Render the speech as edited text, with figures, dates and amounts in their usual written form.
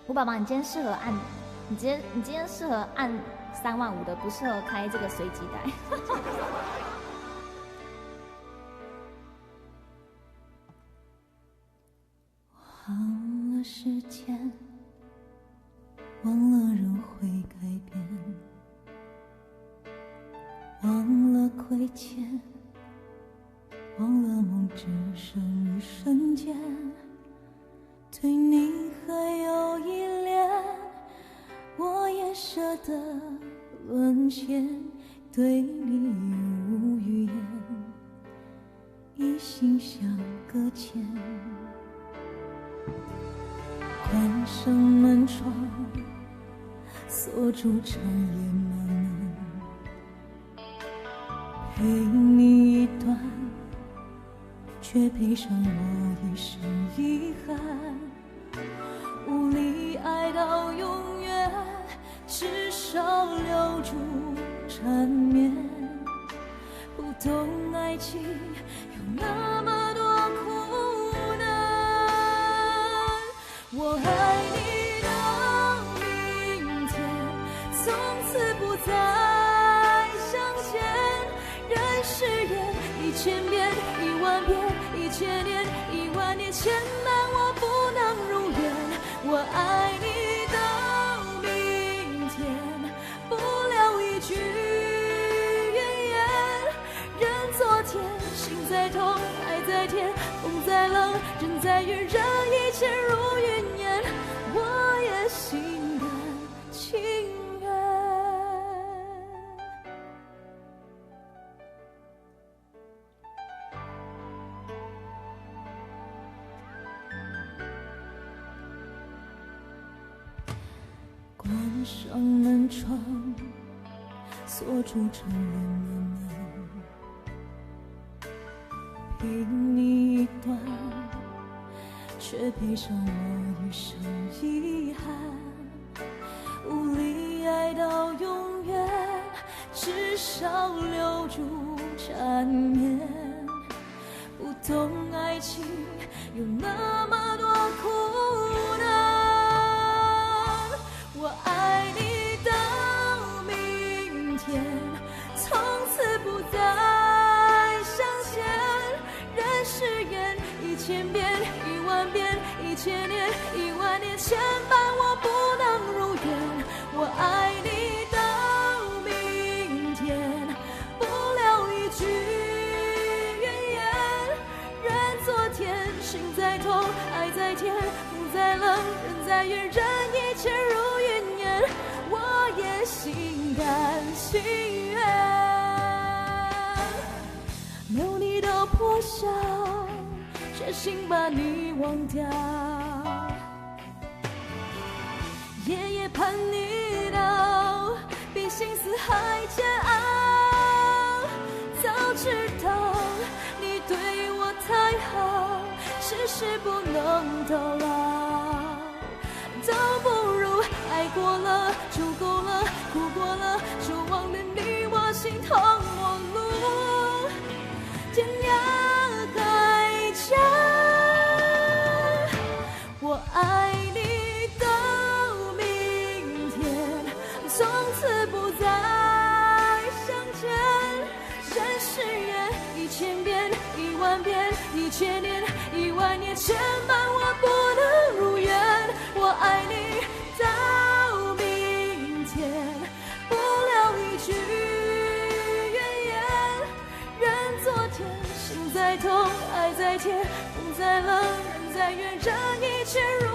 吴宝宝，你今天适合按，你今天适合按35000的，不适合开这个随机带。忘了时间，忘了人会改变，忘了亏欠，忘了梦只剩一瞬间。对你还有依恋，我也舍得沦陷，对你无语言，一心想搁浅。关上门窗，锁住长夜漫漫，陪你一段，却陪上我一生遗憾。无力爱到永远，至少留住缠绵。不懂爱情有那么多苦难，我爱你到明天，从此不再相见。人世间1000遍10000遍1000年10000年牵绊我不能如愿。我爱你到明天，不留一句怨言。任昨天，心在痛，爱在甜，风再冷，人在远，任一切如云烟，我也心甘情愿。关上门窗，锁住长夜漫漫，陪你一段，却陪上我一生遗憾。无力爱到永远，至少留住缠绵。不懂爱情有那么多苦难，我爱你到明天，从此不再相见。人世间1000遍10000遍1000年10000年牵绊我不能如愿。我爱你到明天，不留一句怨言。任昨天，心在痛，爱在甜，风再冷，人在远，任一切如云烟，我也心甘情愿。留你到破晓，决心把你忘掉。夜夜盼你到，比心思还煎熬。早知道你对我太好，世事不能到老。倒不如爱过了就够了，哭过了就忘了你我心痛陌路，天涯海角。我爱你到明天，从此不再相见。人世间1000遍10000遍1000年10000年牵绊我不能如愿。我爱你到明天，不留一句怨言。任昨天，心在痛，爱在甜，风再冷，人在远，任一切如